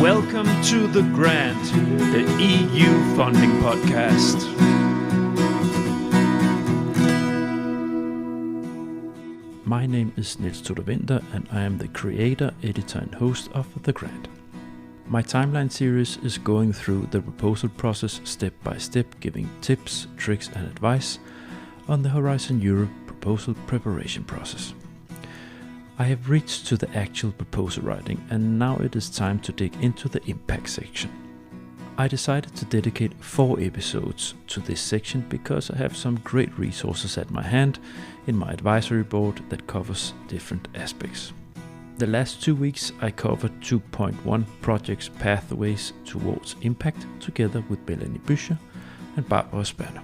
Welcome to The Grant, the EU funding podcast. My name is Niels Tudor Winter and I am the creator, editor and host of The Grant. My Timeline series is going through the proposal process step by step, giving tips, tricks and advice on the Horizon Europe proposal preparation process. I have reached to the actual proposal writing and now it is time to dig into the impact section. I decided to dedicate 4 episodes to this section because I have some great resources at my hand in my advisory board that covers different aspects. The last 2 weeks I covered 2.1 projects pathways towards impact together with Melanie Büscher and Barbara Spanner.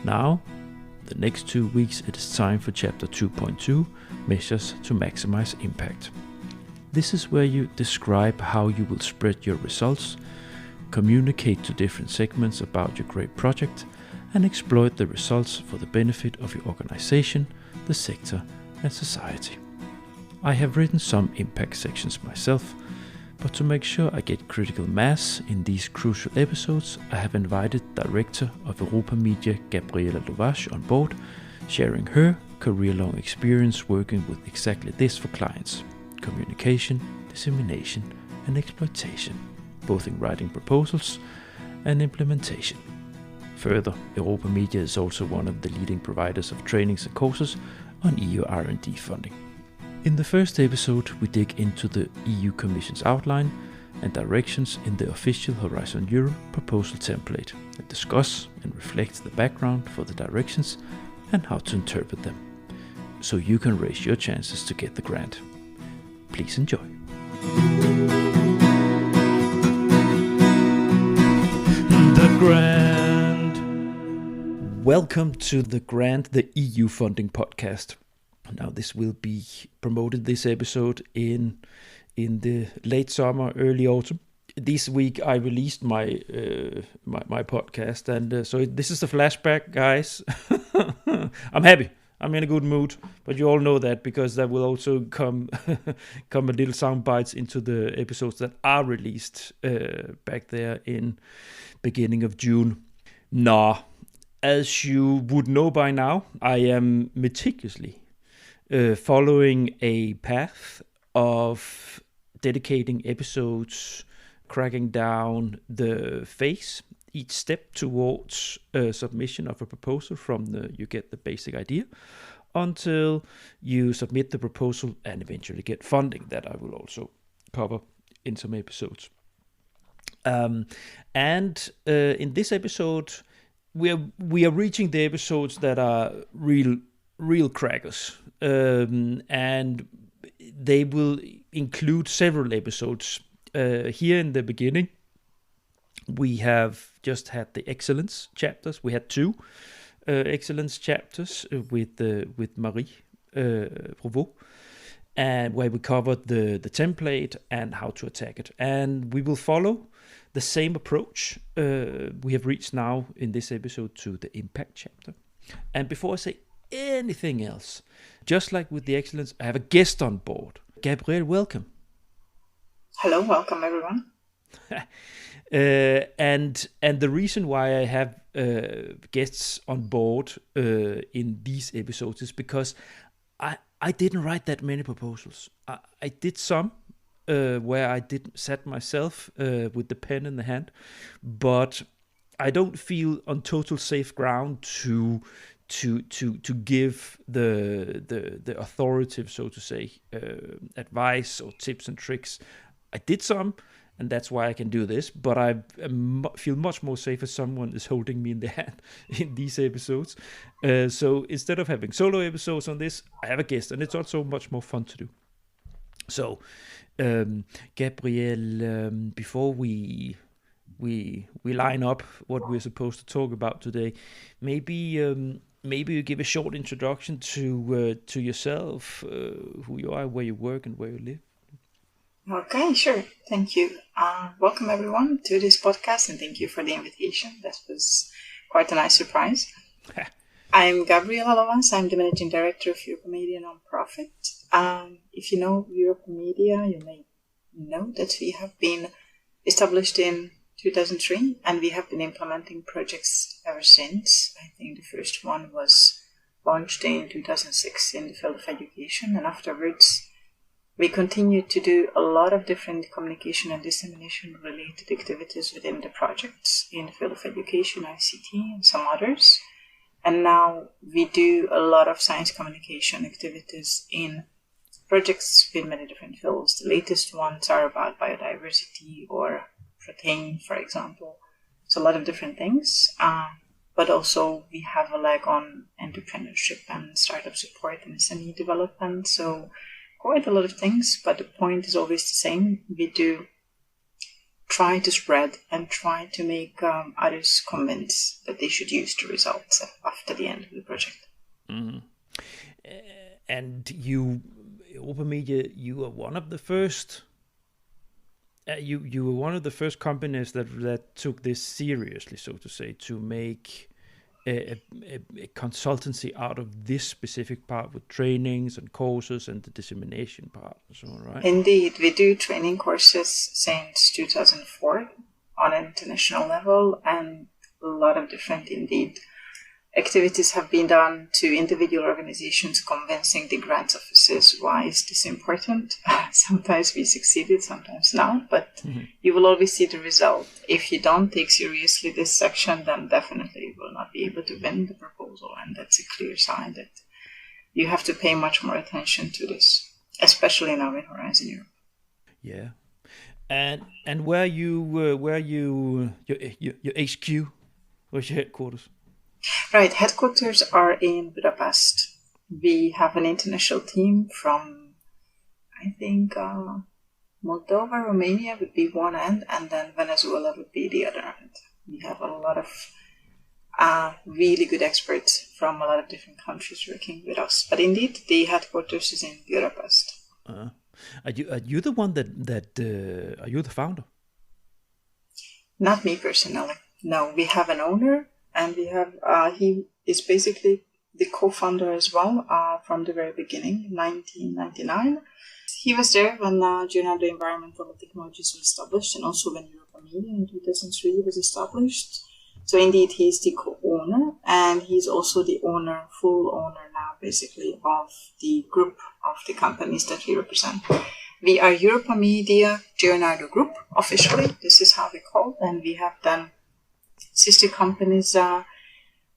Now, the next 2 weeks it is time for chapter 2.2, measures to maximize impact. This is where you describe how you will spread your results, communicate to different segments about your great project, and exploit the results for the benefit of your organization, the sector, and society. I have written some impact sections myself, but to make sure I get critical mass in these crucial episodes, I have invited Director of Europa Media Gabriella Lovasz on board, sharing her career-long experience working with exactly this for clients: communication, dissemination, and exploitation, both in writing proposals and implementation. Further, Europa Media is also one of the leading providers of trainings and courses on EU R&D funding. In the first episode, we dig into the EU Commission's outline and directions in the official Horizon Europe proposal template and discuss and reflect the background for the directions and how to interpret them, so you can raise your chances to get the grant. Please enjoy. The Grant. Welcome to The Grant, the EU funding podcast. Now this will be promoted, this episode, in the late summer, early autumn. This week I released my podcast, and so this is the flashback, guys. I'm happy. I'm in a good mood, but you all know that because there will also come a little sound bites into the episodes that are released back there in beginning of June. Now, as you would know by now, I am meticulously following a path of dedicating episodes, cracking down the phase, each step towards submission of a proposal from you get the basic idea until you submit the proposal and eventually get funding, that I will also cover in some episodes. And in this episode, we are reaching the episodes that are real crackers, and they will include several episodes. Here in the beginning, we have just had the excellence chapters. We had 2 excellence chapters with Marie Provost, and where we covered the template and how to attack it. And we will follow the same approach. We have reached now in this episode to the impact chapter. And before I say anything else, just like with the excellence, I have a guest on board. Gabrielle, welcome. Hello, welcome everyone. And the reason why I have guests on board in these episodes is because I didn't write that many proposals. I did some where I didn't set myself with the pen in the hand, but I don't feel on total safe ground to give the authoritative, so to say, advice or tips and tricks. I did some, and that's why I can do this, but I feel much more safe as someone is holding me in the hand in these episodes. So instead of having solo episodes on this, I have a guest, and it's also much more fun to do. So, Gabrielle, before we line up what we're supposed to talk about today, maybe you give a short introduction to yourself, who you are, where you work, and where you live. Okay, sure. Thank you. Welcome everyone to this podcast, and thank you for the invitation. That was quite a nice surprise. I'm Gabriella Lovasz. I'm the Managing Director of Europa Media nonprofit. If you know Europa Media, you may know that we have been established in 2003, and we have been implementing projects ever since. I think the first one was launched in 2006 in the field of education, and afterwards we continued to do a lot of different communication and dissemination related activities within the projects in the field of education, ICT, and some others. And now we do a lot of science communication activities in projects in many different fields. The latest ones are about biodiversity or protein, for example. So a lot of different things. But also we have a leg on entrepreneurship and startup support and SME development. So quite a lot of things, but the point is always the same. We do try to spread and try to make others convinced that they should use the results after the end of the project. Mm-hmm. And you, Europa Media, you are one of the first. You were one of the first companies that took this seriously, so to say, to make a consultancy out of this specific part with trainings and courses and the dissemination part. So, right? Indeed, we do training courses since 2004 on an international level, and a lot of different, indeed, activities have been done to individual organizations, convincing the grants offices why is this important. Sometimes we succeeded, sometimes not, but you will always see the result. If you don't take seriously this section, then definitely you will not be able to win the proposal, and that's a clear sign that you have to pay much more attention to this, especially now in Horizon Europe. Yeah, and where your HQ, where's your headquarters? Right, headquarters are in Budapest. We have an international team from, I think, Moldova, Romania would be one end, and then Venezuela would be the other end. We have a lot of really good experts from a lot of different countries working with us. But indeed, the headquarters is in Budapest. Are you the one that are you the founder? Not me personally. No, we have an owner. And we have, he is basically the co-founder as well from the very beginning, 1999. He was there when Journal Environmental Technologies was established, and also when Europa Media in 2003 was established. So indeed, he is the co-owner, and he's also the owner, full owner now, basically, of the group of the companies that we represent. We are Europa Media Journal Group, officially. This is how we call it, and we have done sister companies.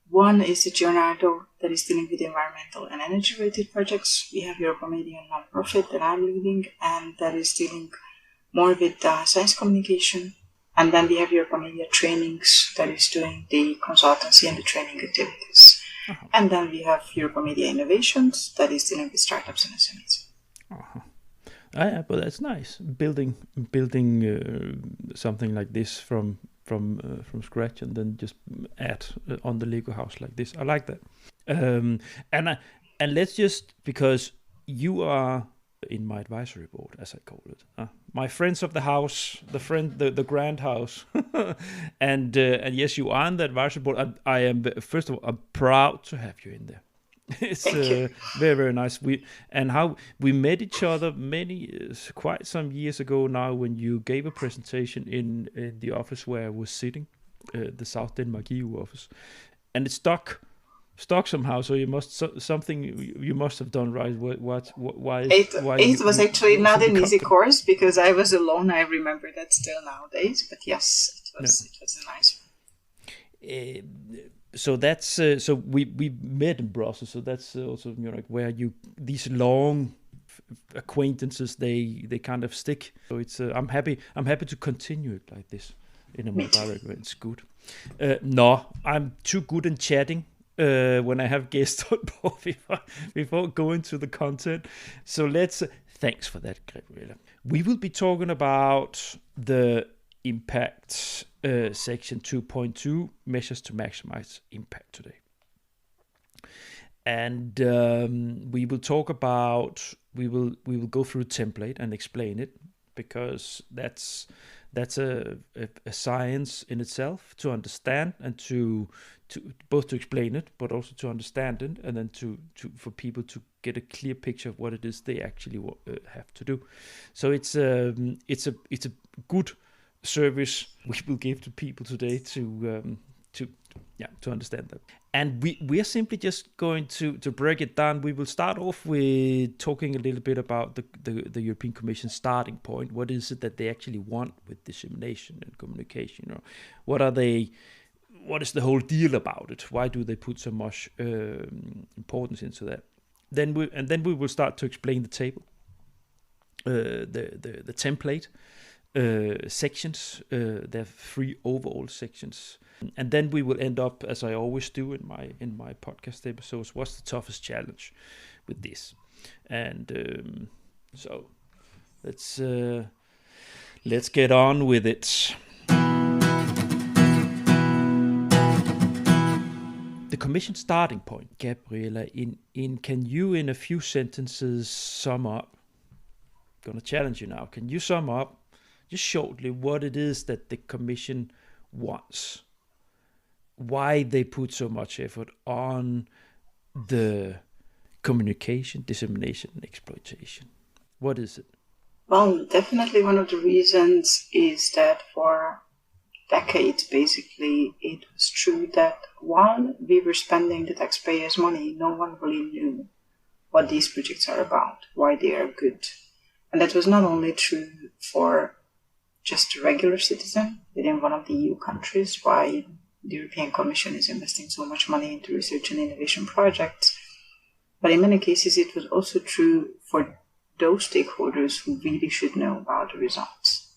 One is the Giornado that is dealing with environmental and energy-related projects. We have Europa Media non-profit that I'm leading, and that is dealing more with science communication. And then we have Europa Media Trainings that is doing the consultancy and the training activities. Uh-huh. And then we have Europa Media Innovations that is dealing with startups and SMEs. Uh-huh. Yeah, but that's nice. Building something like this from scratch, and then just add on the Lego house like this. I like that. And let's just, because you are in my advisory board, as I call it, my friends of the house, the grand house, and yes, you are in the advisory board. I am, first of all, I'm proud to have you in there. It's very, very nice. How we met each other quite some years ago now, when you gave a presentation in the office where I was sitting, the South Denmark EU office, and it stuck somehow. So you must have done right. Why it was actually not an easy course, because I was alone. I remember that still nowadays, but yes, it was a nice one. So that's so we met in Brussels. So that's also, you know, like where these long acquaintances they kind of stick. So it's I'm happy to continue it like this in a more direct way. It's good. No, I'm too good in chatting when I have guests on board before going to the content. So thanks for that, Gabriella. We will be talking about the impact section 2.2, measures to maximize impact today. And we will talk about, we will go through a template and explain it, because that's That's a science in itself to understand and to both to explain it, but also to understand it, and then to for people to get a clear picture of what it is they actually have to do. So it's a good service we will give to people today to understand that. And we are simply just going to break it down. We will start off with talking a little bit about the European Commission starting point. What is it that they actually want with dissemination and communication? Or what is the whole deal about it? Why do they put so much importance into that? Then we will start to explain the table, the template, sections. There are 3 overall sections. And then we will end up, as I always do in my podcast episodes, what's the toughest challenge with this? And so let's get on with it. The Commission starting point, Gabriella. Can you in a few sentences sum up? I'm gonna challenge you now. Can you sum up just shortly what it is that the Commission wants? Why they put so much effort on the communication, dissemination, and exploitation? What is it? Well, definitely one of the reasons is that for decades, basically, it was true that while we were spending the taxpayers' money, no one really knew what these projects are about, why they are good. And that was not only true for just a regular citizen within one of the EU countries, why the European Commission is investing so much money into research and innovation projects. But in many cases, it was also true for those stakeholders who really should know about the results.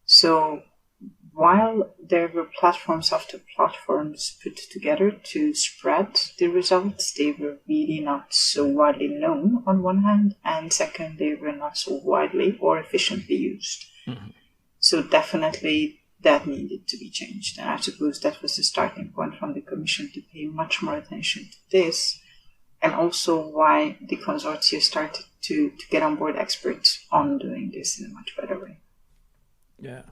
So while there were platforms after platforms put together to spread the results, they were really not so widely known on one hand, and second, they were not so widely or efficiently used. Mm-hmm. So definitely that needed to be changed. And I suppose that was the starting point from the Commission to pay much more attention to this, and also why the consortia started to get on board experts on doing this in a much better way. Yeah.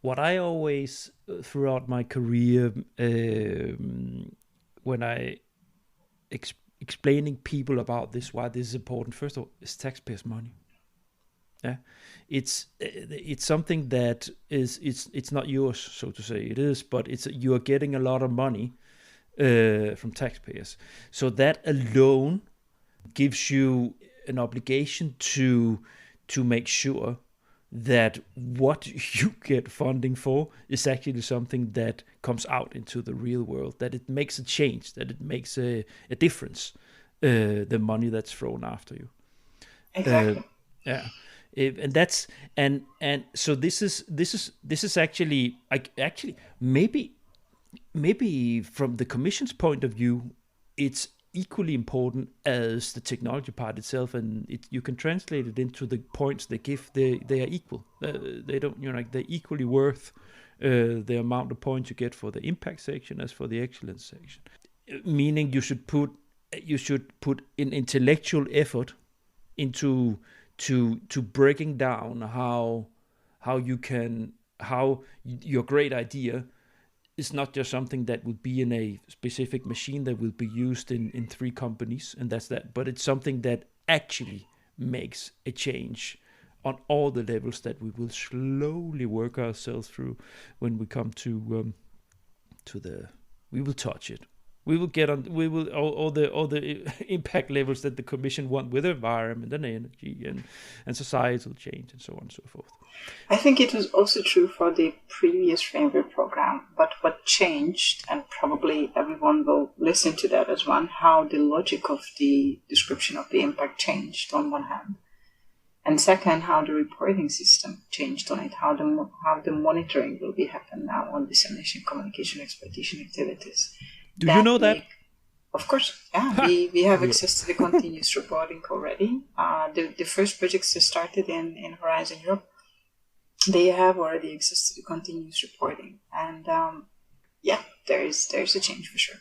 What I always, throughout my career, when I explaining people about this, why this is important, first of all, is taxpayers' money. Yeah, it's something that it's not yours, so to say. It is, but you are getting a lot of money from taxpayers. So that alone gives you an obligation to make sure that what you get funding for is actually something that comes out into the real world, that it makes a change, that it makes a difference, the money that's thrown after you. Exactly. Yeah. And that's and so this is actually maybe from the Commission's point of view, it's equally important as the technology part itself, and you can translate it into the points they give. They are equal. They don't, they're equally worth the amount of points you get for the impact section as for the excellence section. Meaning you should put an intellectual effort into to breaking down how your great idea is not just something that will be in a specific machine that will be used in 3 companies, and that's that, but it's something that actually makes a change on all the levels that we will slowly work ourselves through when we come to we will touch it. We will get on. We will all the impact levels that the Commission want with environment and energy and societal change and so on and so forth. I think it was also true for the previous framework program, but what changed, and probably everyone will listen to that as one, how the logic of the description of the impact changed on one hand, and second, how the reporting system changed on it, how the monitoring will be happen now on dissemination, communication, exploitation activities. Do you know that? Of course, yeah. We have access to the continuous reporting already. The first projects that started in Horizon Europe, they have already access to the continuous reporting. And there's a change for sure.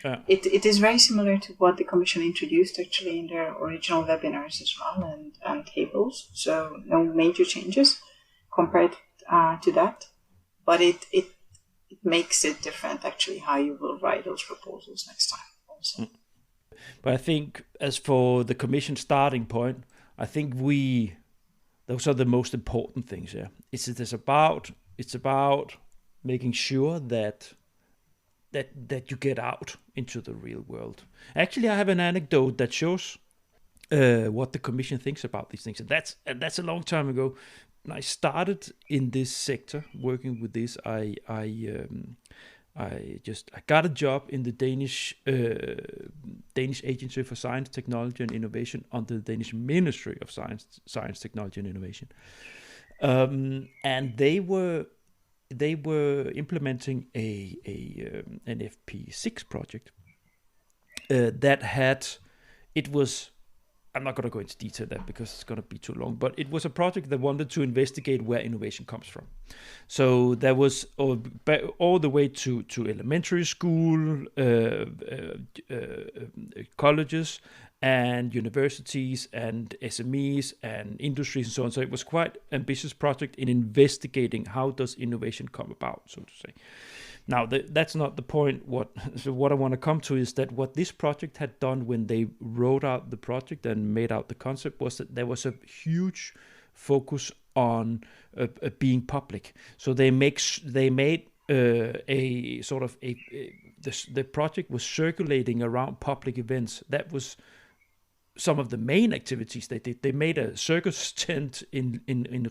Yeah. It is very similar to what the Commission introduced actually in their original webinars as well and tables. So no major changes compared to that, but it makes it different actually how you will write those proposals next time also. But I think as for the Commission starting point, I think those are the most important things here. It's about making sure that you get out into the real world. Actually, I have an anecdote that shows what the Commission thinks about these things. And that's a long time ago. When I started in this sector, working with this, I got a job in the Danish Agency for Science, Technology and Innovation under the Danish Ministry of Science, Technology and Innovation, and they were implementing an FP6 project I'm not going to go into detail that because it's going to be too long, but it was a project that wanted to investigate where innovation comes from. So there was all the way to elementary school, colleges and universities and SMEs and industries and so on. So it was quite ambitious project in investigating how does innovation come about, so to say. Now, that's not the point. What I want to come to is that what this project had done when they wrote out the project and made out the concept was that there was a huge focus on being public. So they made a sort of the project was circulating around public events. That was some of the main activities they did. They made a circus tent in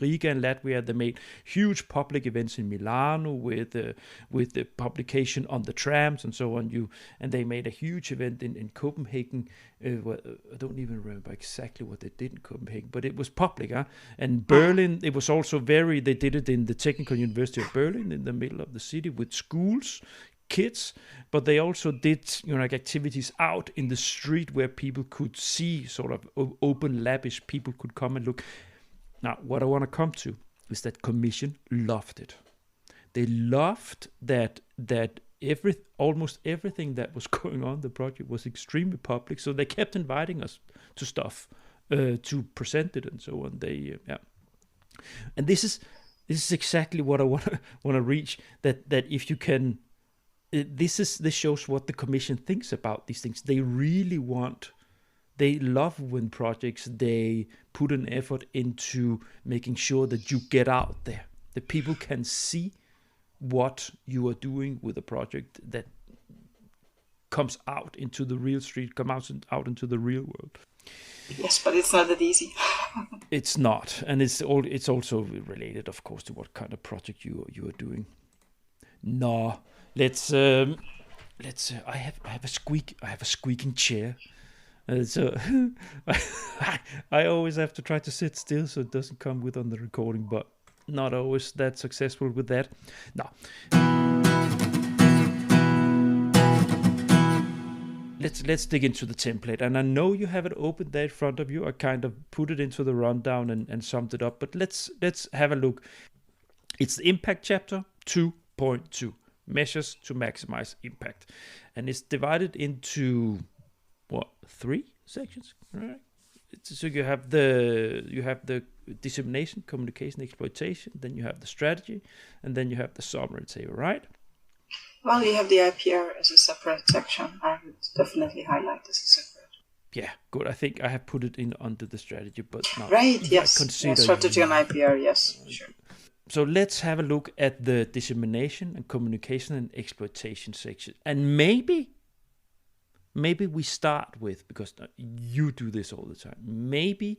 Riga in Latvia. They made huge public events in Milano with the publication on the trams and so on. And they made a huge event in Copenhagen. I don't even remember exactly what they did in Copenhagen, but it was public. And Berlin, it was also they did it in the Technical University of Berlin in the middle of the city with schools, kids, but they also did activities out in the street where people could see, sort of open, lavish, people could come and look. Now, what I want to come to is that Commission loved it. They loved that almost everything that was going on the project was extremely public, so they kept inviting us to stuff to present it and so on. And this is exactly what I want to reach, that if you can. This shows what the Commission thinks about these things. They love when projects, they put an effort into making sure that you get out there, that people can see what you are doing with a project that comes out into the real street, comes out into the real world. Yes, but it's not that easy. It's not, and it's also related, of course, to what kind of project you are doing. No. Let's. I have a squeaking chair, so I always have to try to sit still so it doesn't come with on the recording, but not always that successful with that. No. Let's dig into the template, and I know you have it open there in front of you. I kind of put it into the rundown and summed it up, but let's have a look. It's the impact chapter 2.2. Measures to maximize impact, and it's divided into 3 sections, right? So you have the dissemination, communication, exploitation, then you have the strategy, and then you have the summary table, right? Well, you have the IPR as a separate section. I would definitely highlight this as separate. Yeah, good. I think I have put it in under the strategy, but not. Right, yes. Strategy and IPR, yes, sure. So let's have a look at the dissemination and communication and exploitation section. And maybe we start with, because you do this all the time, maybe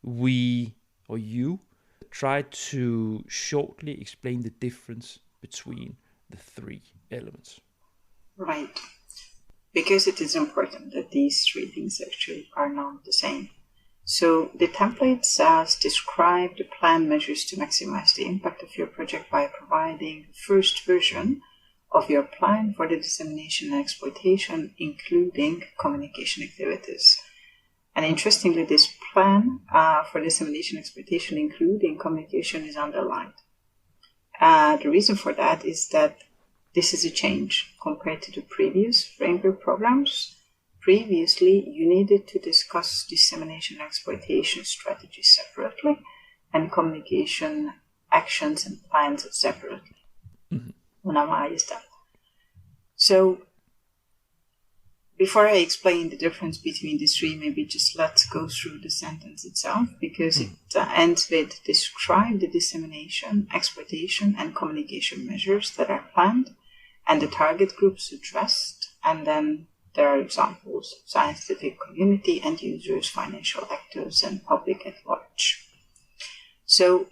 you try to shortly explain the difference between the 3 elements. Right. Because it is important that these 3 things actually are not the same. So the template says describe the planned measures to maximize the impact of your project by providing the first version of your plan for the dissemination and exploitation, including communication activities. And interestingly, this plan for dissemination and exploitation, including communication, is underlined. The reason for that is that this is a change compared to the previous framework programs. Previously, you needed to discuss dissemination and exploitation strategies separately and communication actions and plans separately. Now, why is that? So, before I explain the difference between the three, maybe just let's go through the sentence itself, because it ends with describe the dissemination, exploitation, and communication measures that are planned and the target groups addressed, and then there are examples: scientific community, end users, financial actors, and public at large. So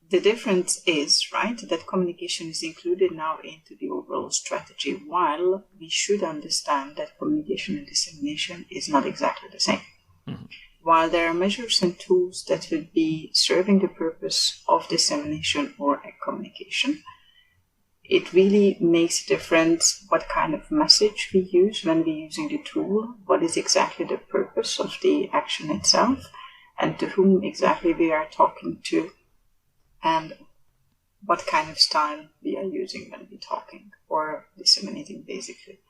the difference is, right, that communication is included now into the overall strategy, while we should understand that communication and dissemination is not exactly the same. While there are measures and tools that would be serving the purpose of dissemination or communication, it really makes a difference what kind of message we use when we're using the tool, what is exactly the purpose of the action itself, and to whom exactly we are talking to, and what kind of style we are using when we're talking or disseminating, basically.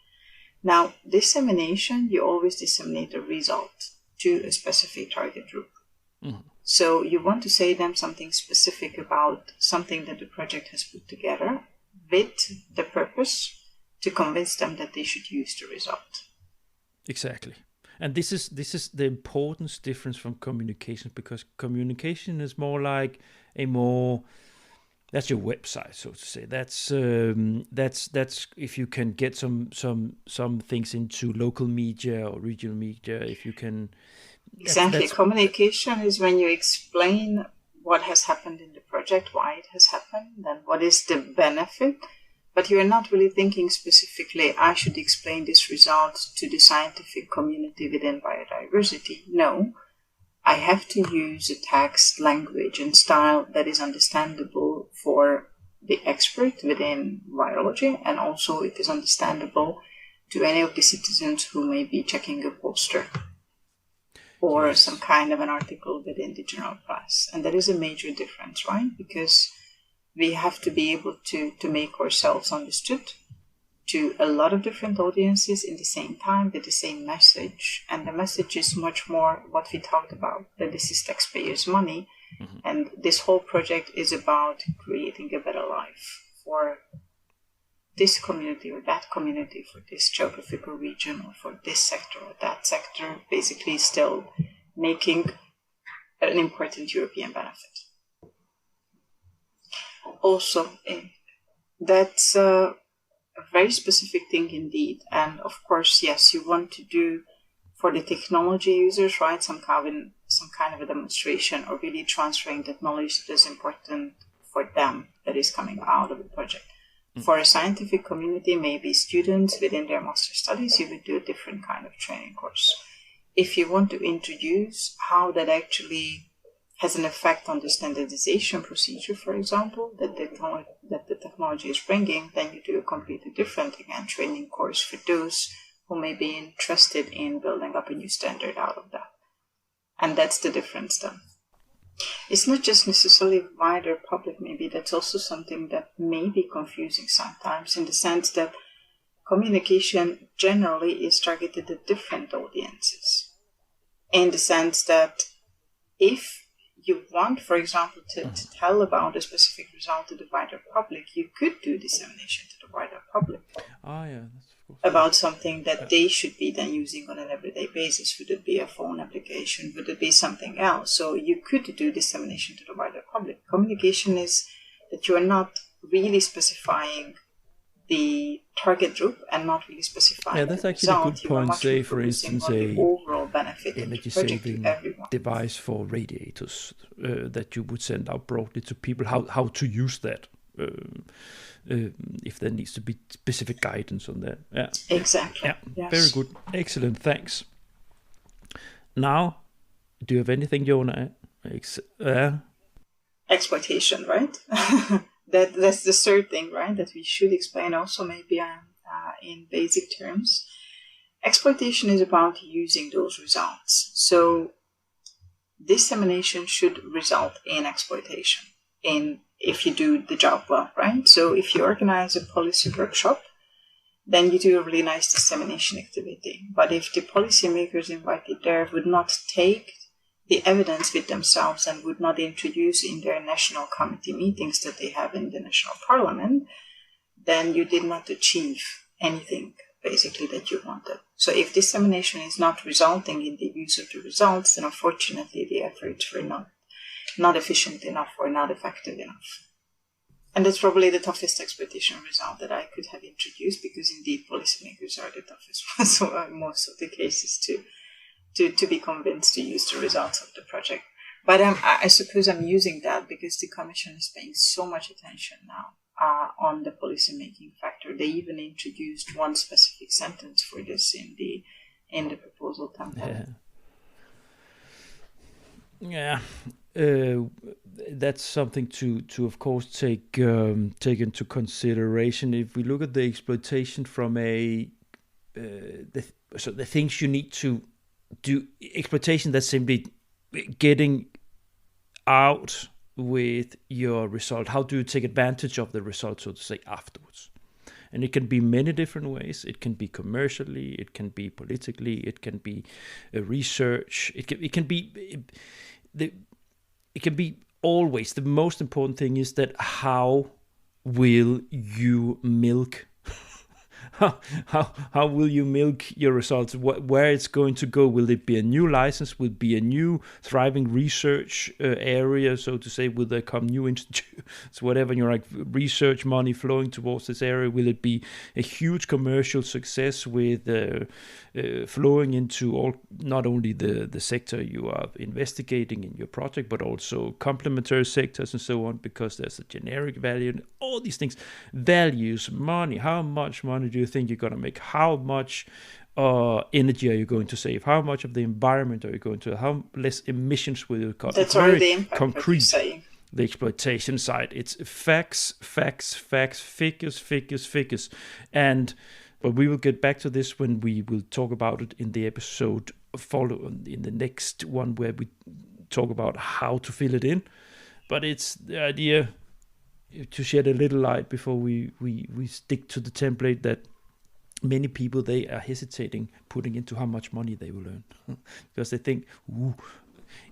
Now, dissemination, you always disseminate a result to a specific target group. So you want to say them something specific about something that the project has put together, with the purpose to convince them that they should use the result. Exactly. And this is the importance difference from communication, because communication is more like that's your website, so to say. That's if you can get some things into local media or regional media, if you can. Exactly. Communication is when you explain what has happened in the project, why it has happened, then what is the benefit. But you are not really thinking specifically, I should explain this result to the scientific community within biodiversity. No, I have to use a text, language, and style that is understandable for the expert within biology, and also it is understandable to any of the citizens who may be checking a poster or some kind of an article within the general press. And that is a major difference, right? Because we have to be able to make ourselves understood to a lot of different audiences in the same time with the same message. And the message is much more what we talked about, that this is taxpayers' money. And this whole project is about creating a better life for this community or that community, for this geographical region or for this sector or that sector, basically still making an important European benefit. Also, that's a very specific thing indeed. And of course, yes, you want to do for the technology users, right, some kind of a demonstration, or really transferring that knowledge that is important for them, that is coming out of the project. For a scientific community, maybe students within their master studies, you would do a different kind of training course. If you want to introduce how that actually has an effect on the standardization procedure, for example, that the technology is bringing, then you do a completely different, again, training course for those who may be interested in building up a new standard out of that. And that's the difference then. It's not just necessarily wider public, maybe that's also something that may be confusing sometimes, in the sense that communication generally is targeted at different audiences. In the sense that if you want, for example, to tell about a specific result to the wider public, you could do dissemination to the wider public. That's of course. About something that they should be then using on an everyday basis. Would it be a phone application? Would it be something else? So you could do dissemination to the wider public. Communication is that you are not really specifying the target group and not really specifying that's the actually result. a good point. Say, for instance, the overall benefit energy of the project saving to everyone. device for radiators that you would send out broadly to people, how to use that. If there needs to be specific guidance on that. Yeah. Exactly. Yeah. Yes. Very good. Excellent. Thanks. Now, do you have anything you want to add? Exploitation, right? That's the third thing, right? That we should explain also maybe in basic terms. Exploitation is about using those results. So dissemination should result in exploitation if you do the job well, right? So if you organize a policy workshop, then you do a really nice dissemination activity. But if the policymakers invited there would not take the evidence with themselves and would not introduce in their national committee meetings that they have in the national parliament, then you did not achieve anything basically that you wanted. So if dissemination is not resulting in the use of the results, then unfortunately the efforts were not efficient enough or not effective enough. And that's probably the toughest exploitation result that I could have introduced, because indeed policymakers are the toughest ones in most of the cases to be convinced to use the results of the project. But I suppose I'm using that because the Commission is paying so much attention now on the policymaking factor. They even introduced one specific sentence for this in the proposal template. Yeah. That's something to of course take into consideration. If we look at the exploitation from the things you need to do, exploitation, that's simply getting out with your result. How do you take advantage of the result, so to say, afterwards? And it can be many different ways. It can be commercially, it can be politically, it can be research. It can be always. The most important thing is that how will you milk how will you milk your results? Where it's going to go? Will it be a new license? Will it be a new thriving research area, so to say? Will there come new institutes, whatever, research money flowing towards this area? Will it be a huge commercial success with flowing into not only the sector you are investigating in your project, but also complementary sectors and so on, because there's a generic value and all these things. Values, money. How much money do you think you're going to make? How much energy are you going to save? How much of the environment are you going to? How less emissions will you cut? That's already the impact. Concrete. The exploitation side. It's facts, figures. But we will get back to this when we will talk about it in the episode in the next one, where we talk about how to fill it in. But it's the idea to shed a little light before we stick to the template that many people, they are hesitating putting into how much money they will earn because they think,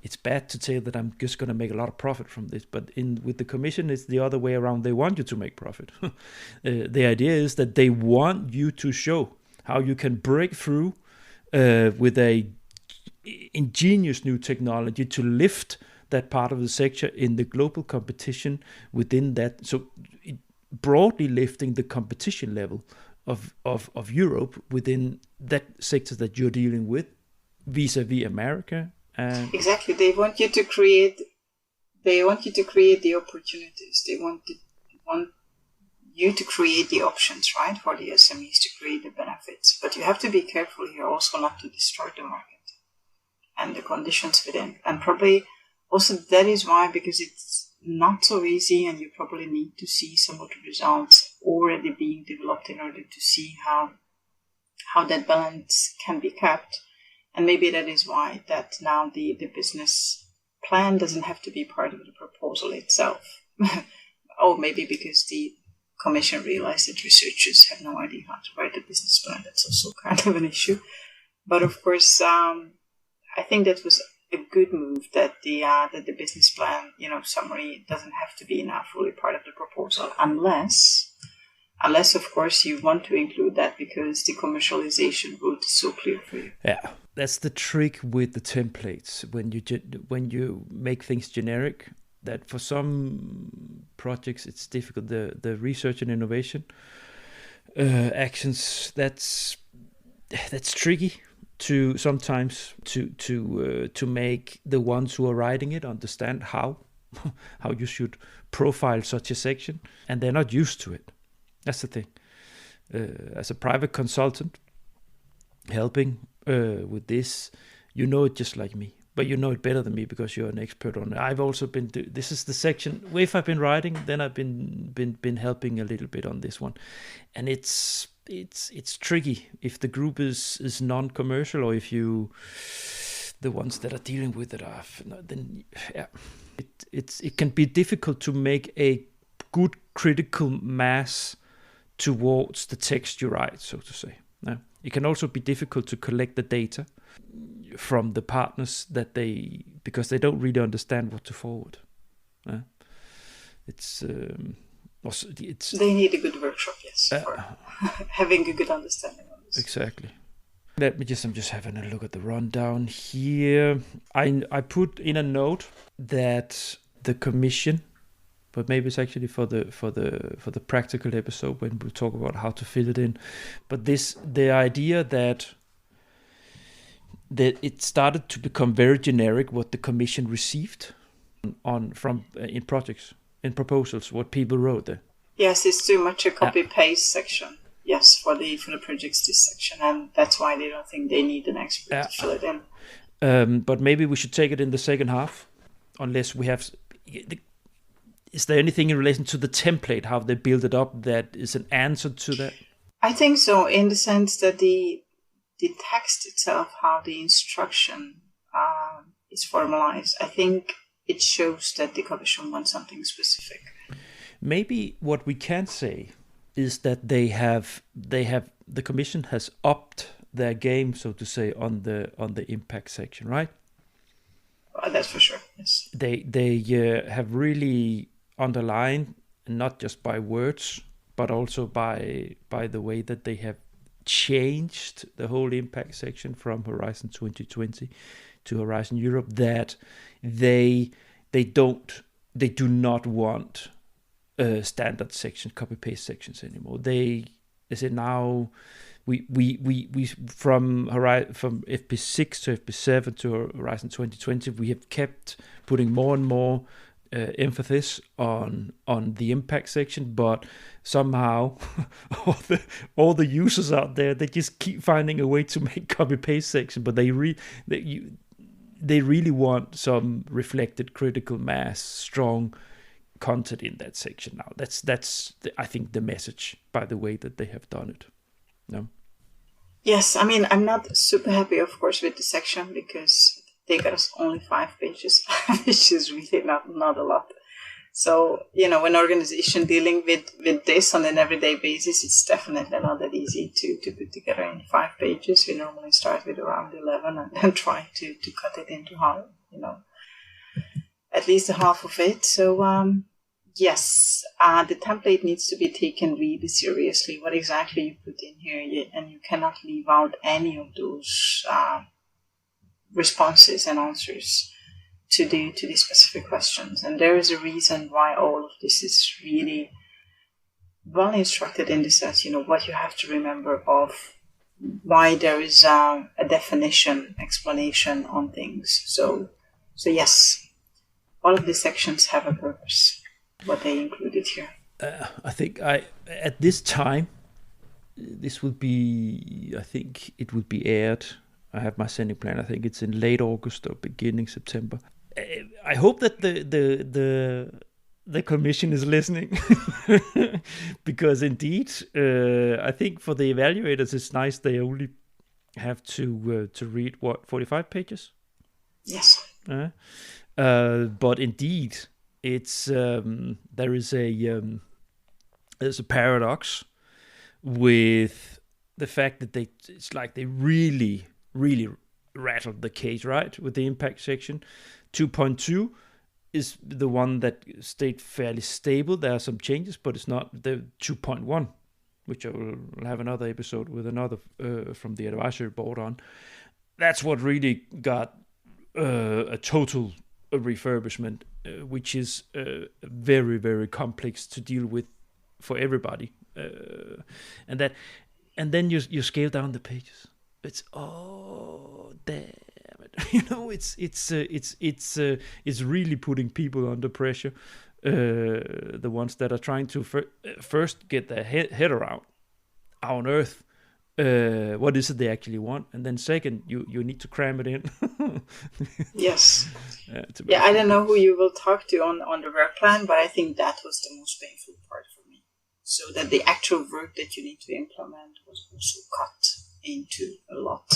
it's bad to say that I'm just going to make a lot of profit from this. But with the Commission, it's the other way around. They want you to make profit. The idea is that they want you to show how you can break through with a ingenious new technology to lift that part of the sector in the global competition within that. So broadly lifting the competition level of Europe within that sector that you're dealing with vis-a-vis America. And exactly, they want you to create the opportunities. They want you to create the options, right, for the SMEs to create the benefits. But you have to be careful here also not to distort the market and the conditions within. And probably also that is why, because it's not so easy, and you probably need to see some of the results already being developed in order to see how that balance can be kept. And maybe that is why that now the business plan doesn't have to be part of the proposal itself. Or maybe because the Commission realized that researchers have no idea how to write a business plan. That's also kind of an issue. But of course, I think that was a good move that the business plan, summary doesn't have to be now fully part of the proposal, unless of course you want to include that because the commercialization route is so clear for you. Yeah, that's the trick with the templates. When you make things generic, that for some projects it's difficult. The research and innovation actions, that's tricky to sometimes to make the ones who are writing it understand how you should profile such a section, and they're not used to it. That's the thing. As a private consultant helping with this, you know it just like me, but you know it better than me because you're an expert on it. I've also been this is the section. If I've been writing, then I've been helping a little bit on this one, and it's tricky if the group is non-commercial, or if the ones that are dealing with it are, then yeah, it can be difficult to make a good critical mass towards the text you write, so to say. It can also be difficult to collect the data. from the partners because they don't really understand what to forward. They need a good workshop, yes, for having a good understanding of this. Exactly. I'm just having a look at the rundown here. I put in a note that the commission, but maybe it's actually for the practical episode when we'll talk about how to fill it in. But the idea that it started to become very generic what the commission received in projects, in proposals, what people wrote there. Yes, it's too much a copy-paste section. Yes, for the projects this section, and that's why they don't think they need an expert to fill it in. But maybe we should take it in the second half, unless we have. Is there anything in relation to the template, how they build it up, that is an answer to that? I think so, in the sense that the text itself, how the instruction is formalized, I think it shows that the Commission wants something specific. Maybe what we can say is that the Commission has upped their game, so to say, on the impact section, right? That's for sure. Yes. They have really underlined, not just by words, but also by the way that they have changed the whole impact section from Horizon 2020 to Horizon Europe, that they do not want standard section, copy paste sections anymore. They say now we from FP6 to FP7 to Horizon 2020, we have kept putting more and more emphasis on the impact section, but somehow all the users out there, they just keep finding a way to make copy paste section, but they really want some reflected critical mass, strong content in that section now. That's I think the message by the way that they have done it. No. Yes, I mean, I'm not super happy, of course, with the section, because they got us only 5 pages, which is really not a lot. So, when organization dealing with this on an everyday basis, it's definitely not that easy to put together in 5 pages. We normally start with around 11 and then try to cut it into half, at least a half of it. So, yes, the template needs to be taken really seriously. What exactly you put in here, and you cannot leave out any of those responses and answers to the specific questions. And there is a reason why all of this is really well instructed in the sense, what you have to remember of why there is a definition, explanation on things. So yes, all of the sections have a purpose, what they included here. I think at this time, it would be aired. I have my sending plan. I think it's in late August or beginning September. I hope that the commission is listening, because indeed, I think for the evaluators, it's nice they only have to read 45 pages. Yes. But indeed, it's there's a paradox with the fact that they really rattled the cage, right, with the impact section. 2.2 is the one that stayed fairly stable. There are some changes, but it's not the 2.1, which I will have another episode with another from the advisory board on. That's what really got a total refurbishment, which is very, very complex to deal with for everybody. And then you scale down the pages. It's damn it! It's really putting people under pressure. The ones that are trying to first get their head around how on earth what is it they actually want, and then second, you need to cram it in. Yes. I don't know who you will talk to on the work plan, but I think that was the most painful part for me. So that the actual work that you need to implement was also cut into a lot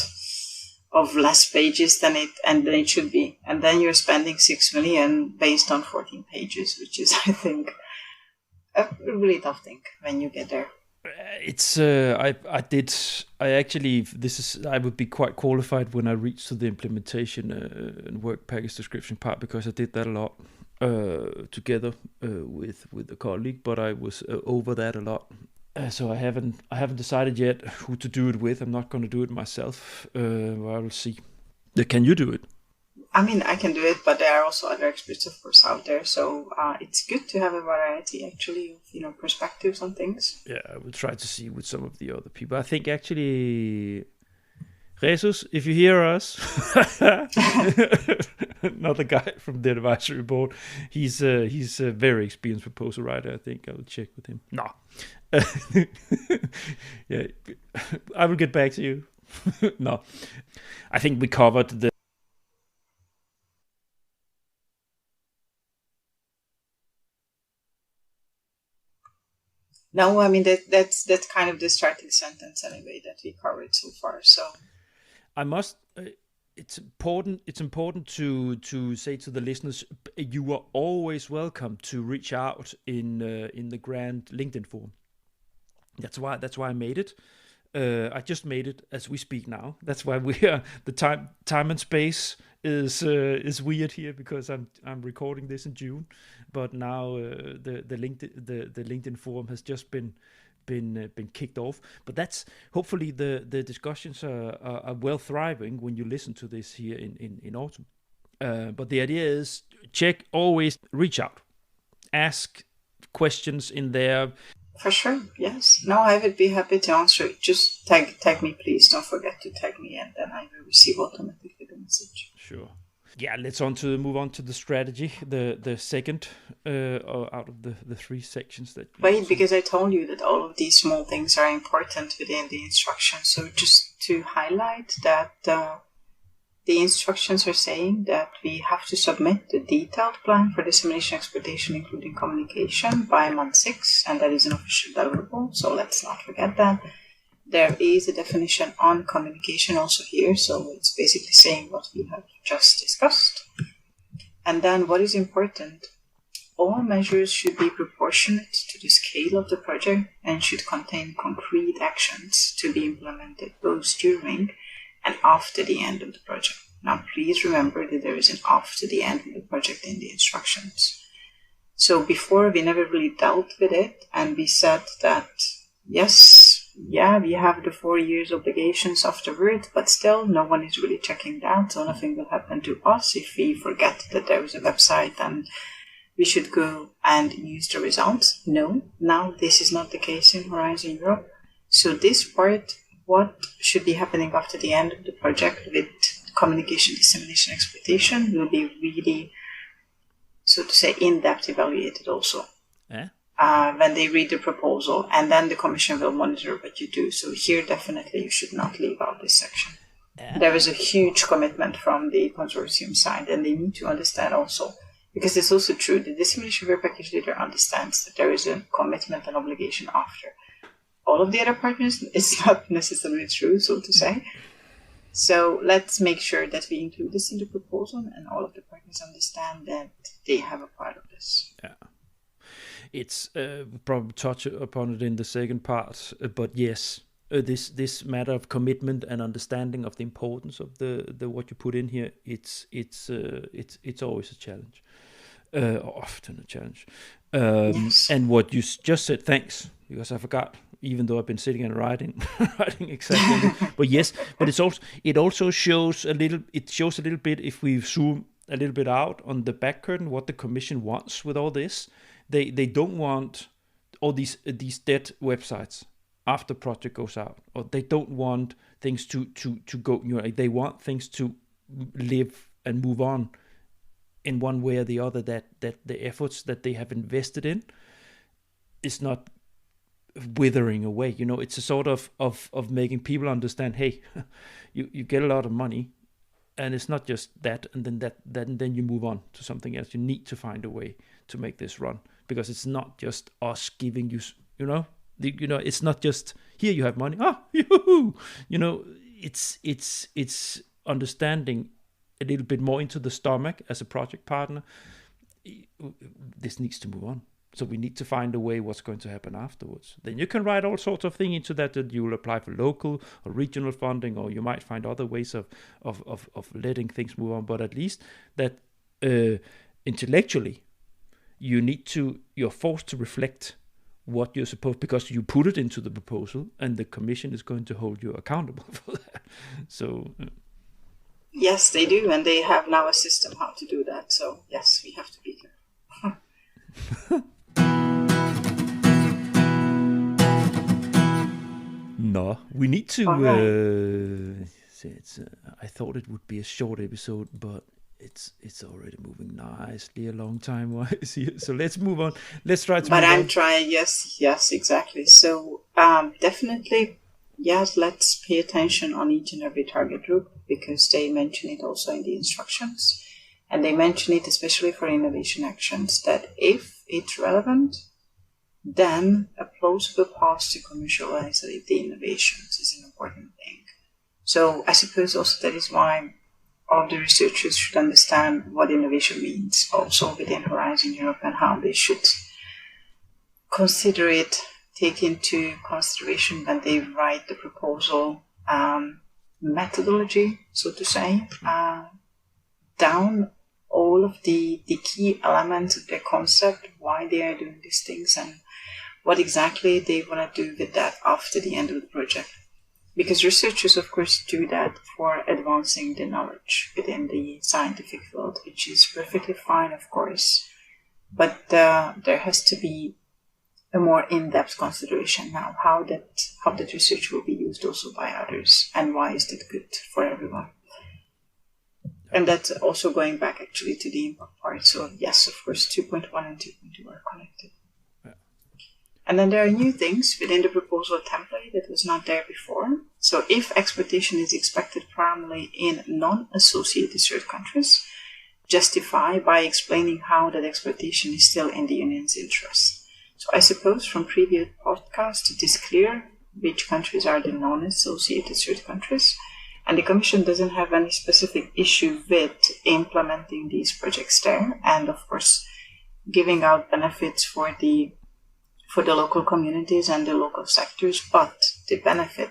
of less pages than it should be. And then you're spending 6 million based on 14 pages, which is, I think, a really tough thing when you get there. I would be quite qualified when I reach to the implementation and work package description part, because I did that a lot together with a colleague, but I was over that a lot. So I haven't decided yet who to do it with. I'm not going to do it myself. I will see. Can you do it? I mean, I can do it, but there are also other experts, of course, out there. So it's good to have a variety, actually, of perspectives on things. Yeah, I will try to see with some of the other people. I think actually, Jesus, if you hear us, another guy from the advisory board, he's a very experienced proposal writer. I think I will check with him. No, yeah, I will get back to you. No, I think we covered the. No, I mean that's kind of the starting sentence anyway that we covered so far. So I must. It's important to say to the listeners, you are always welcome to reach out in the Grand LinkedIn forum. That's why I made it. I just made it as we speak now. That's why we are the time and space is weird here, because I'm recording this in June, but now the LinkedIn forum has just been kicked off. But that's hopefully the discussions are well thriving when you listen to this here in autumn. But the idea is always reach out, ask questions in there. For sure, yes. No, I would be happy to answer it. Just tag me, please. Don't forget to tag me, and then I will receive automatically the message. Sure. Yeah, let's move on to the strategy, the second out of the three sections that. Wait, because I told you that all of these small things are important within the instructions. So just to highlight that. The instructions are saying that we have to submit the detailed plan for dissemination exploitation, including communication, by month 6, and that is an official deliverable, so let's not forget that. There is a definition on communication also here, so it's basically saying what we have just discussed. And then what is important, all measures should be proportionate to the scale of the project and should contain concrete actions to be implemented both during and after the end of the project. Now, please remember that there is an after the end of the project in the instructions. So before, we never really dealt with it, and we said that, we have the 4 years obligations afterwards, but still no one is really checking that, so nothing will happen to us if we forget that there is a website and we should go and use the results. No, now this is not the case in Horizon Europe. So this part, what should be happening after the end of the project with communication, dissemination, exploitation, will be really, so to say, in-depth evaluated also. When they read the proposal, and then the Commission will monitor what you do. So here, definitely, you should not leave out this section. There is a huge commitment from the consortium side, and they need to understand also, because it's also true, the dissemination work package leader understands that there is a commitment and obligation after. All of the other partners, it's not necessarily true, so to say. So let's make sure that we include this in the proposal, and all of the partners understand that they have a part of this. Yeah. It's we'll probably touch upon it in the second part, but yes, this matter of commitment and understanding of the importance of the what you put in here, it's always a challenge, often a challenge. Yes. And what you just said, thanks, because I forgot. Even though I've been sitting and writing exactly, but yes, but it also shows a little. It shows a little bit, if we zoom a little bit out on the back curtain, what the Commission wants with all this. They don't want all these dead websites after project goes out, or they don't want things to go. They want things to live and move on in one way or the other. That the efforts that they have invested in is not withering away. It's a sort of making people understand, hey, you get a lot of money, and it's not just that, and then you move on to something else. You need to find a way to make this run, because it's not just us giving you, it's not just here you have money. It's understanding a little bit more into the stomach as a project partner. This needs to move on. So we need to find a way what's going to happen afterwards. Then you can write all sorts of things into that you will apply for local or regional funding, or you might find other ways of letting things move on. But at least that intellectually, you're forced to reflect what you're supposed, because you put it into the proposal, and the Commission is going to hold you accountable for that. So yes, they do, and they have now a system how to do that. So yes, we have to be careful. No, we need to. Right. I thought it would be a short episode, but it's already moving nicely a long time wise here. So let's move on. Let's try to. But I'm trying. Yes, exactly. So definitely, yes. Let's pay attention on each and every target group, because they mention it also in the instructions, and they mention it especially for innovation actions, that if it's relevant, then a plausible path to commercialize the innovations is an important thing. So I suppose also that is why all the researchers should understand what innovation means also within Horizon Europe, and how they should consider it, take into consideration when they write the proposal methodology, so to say, down all of the key elements of their concept, why they are doing these things, and what exactly they want to do with that after the end of the project. Because researchers, of course, do that for advancing the knowledge within the scientific field, which is perfectly fine, of course. But there has to be a more in-depth consideration now, how that research will be used also by others, and why is that good for everyone. And that's also going back actually to the impact part. So yes, of course, 2.1 and 2.2 are connected. And then there are new things within the proposal template that was not there before. So if exploitation is expected primarily in non-associated third countries, justify by explaining how that exploitation is still in the Union's interest. So I suppose from previous podcasts it is clear which countries are the non-associated third countries, and the Commission doesn't have any specific issue with implementing these projects there, and of course giving out benefits for the local communities and the local sectors, but the benefit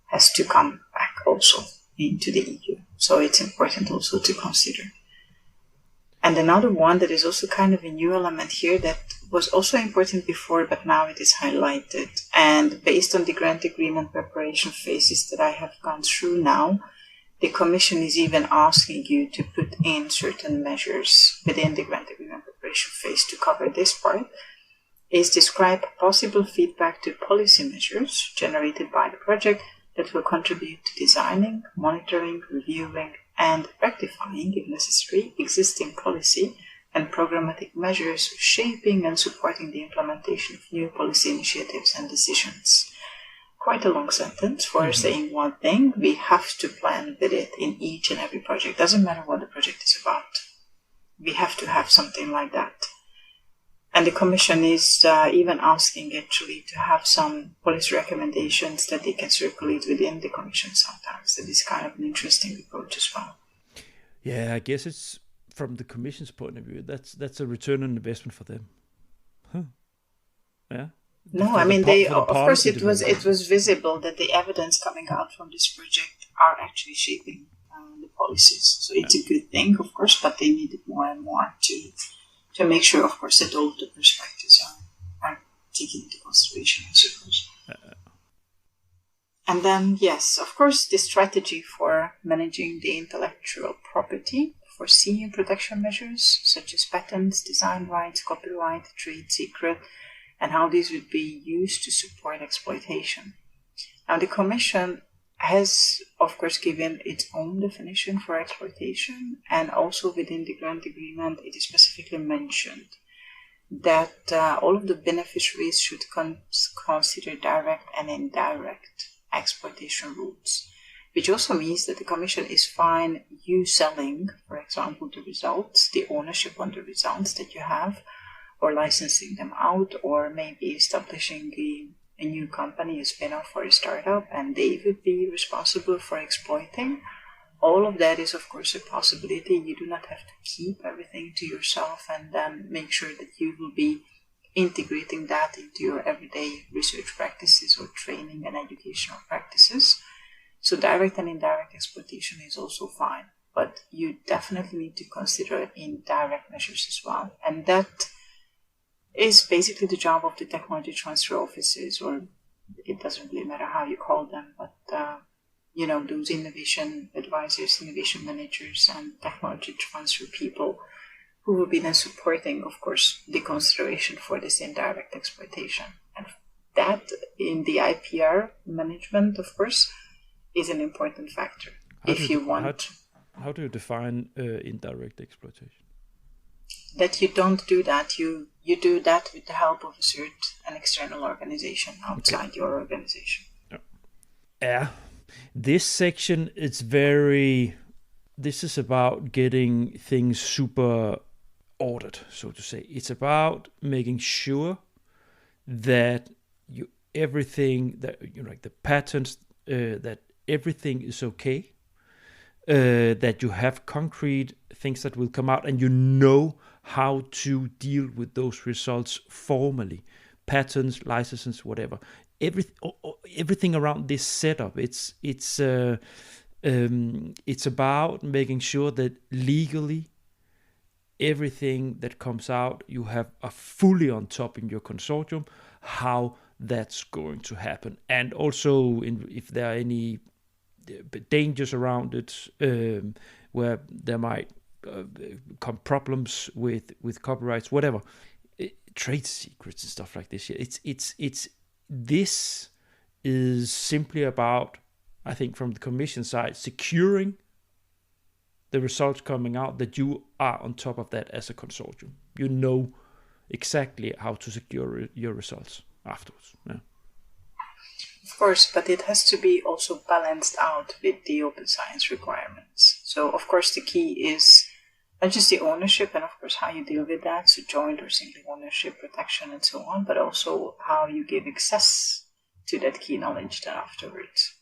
has to come back also into the EU. So it's important also to consider. And another one that is also kind of a new element here that was also important before, but now it is highlighted. And based on the grant agreement preparation phases that I have gone through now, the Commission is even asking you to put in certain measures within the grant agreement preparation phase to cover this part, is describe possible feedback to policy measures generated by the project that will contribute to designing, monitoring, reviewing, and rectifying, if necessary, existing policy and programmatic measures, shaping and supporting the implementation of new policy initiatives and decisions. Quite a long sentence for saying one thing. We have to plan with it in each and every project. Doesn't matter what the project is about. We have to have something like that. And the Commission is even asking actually to have some policy recommendations that they can circulate within the Commission sometimes. That is kind of an interesting approach as well. Yeah, I guess it's from the Commission's point of view. That's a return on investment for them. Huh? Yeah. No, I mean of course it was visible that the evidence coming out from this project are actually shaping the policies. So it's a good thing, of course, but they need it more and more to make sure, of course, that all of the perspectives are taken into consideration, I suppose. And then, yes, of course, the strategy for managing the intellectual property, foreseeing protection measures such as patents, design rights, copyright, trade secret, and how these would be used to support exploitation. Now, the Commission has, of course, given its own definition for exploitation, and also within the grant agreement, it is specifically mentioned that all of the beneficiaries should consider direct and indirect exploitation routes, which also means that the Commission is fine you selling, for example, the results, the ownership on the results that you have, or licensing them out, or maybe establishing a new company, a spin-off or a startup, and they would be responsible for exploiting. All of that is, of course, a possibility. You do not have to keep everything to yourself and then make sure that you will be integrating that into your everyday research practices or training and educational practices. So direct and indirect exploitation is also fine, but you definitely need to consider indirect measures as well. And that is basically the job of the technology transfer offices, or it doesn't really matter how you call them, but those innovation advisors, innovation managers, and technology transfer people who will be then supporting, of course, the consideration for this indirect exploitation. And that in the IPR management, of course, is an important factor. How do you define indirect exploitation? That you don't do that. You do that with the help of an external organization outside your organization. Yeah. This section, this is about getting things super ordered, so to say. It's about making sure that everything that like the patterns, that everything is okay, that you have concrete things that will come out, and you know how to deal with those results formally, patterns, licenses, whatever. Everything around this setup, it's about making sure that legally everything that comes out, you have a fully on top in your consortium how that's going to happen, and also if there are any dangers around it, where there might come problems with copyrights, whatever, trade secrets and stuff like this. This is simply about, I think, from the Commission side, securing the results coming out, that you are on top of that as a consortium. You know exactly how to secure your results afterwards. Yeah. Of course, but it has to be also balanced out with the open science requirements. So, of course, the key is not just the ownership and, of course, how you deal with that, so joint or single ownership, protection, and so on, but also how you give access to that key knowledge then afterwards.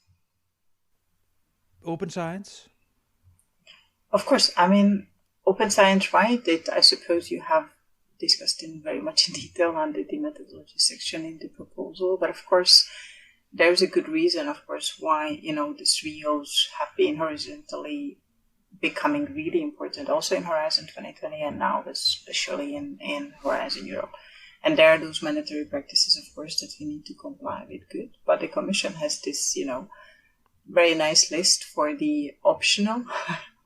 Open science? Of course, open science, right? I suppose you have discussed in very much in detail under the methodology section in the proposal, but of course, there's a good reason, of course, why, the 3 O's have been horizontally becoming really important, also in Horizon 2020 and now especially in Horizon Europe. And there are those mandatory practices, of course, that we need to comply with. Good. But the Commission has this, very nice list for the optional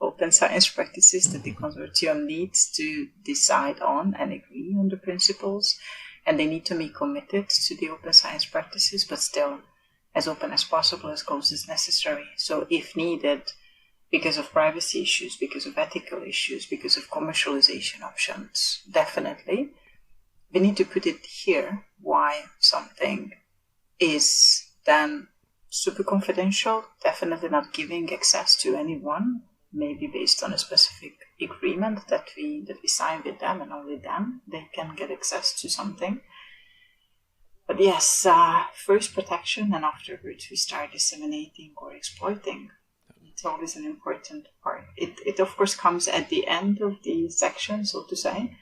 open science practices that the consortium needs to decide on and agree on the principles. And they need to be committed to the open science practices, but still as open as possible, as close as necessary. So if needed, because of privacy issues, because of ethical issues, because of commercialization options, definitely, we need to put it here why something is then super confidential, definitely not giving access to anyone, maybe based on a specific agreement that we sign with them, and only then they can get access to something. But yes, first protection, and afterwards we start disseminating or exploiting. It's always an important part. It of course comes at the end of the section, so to say.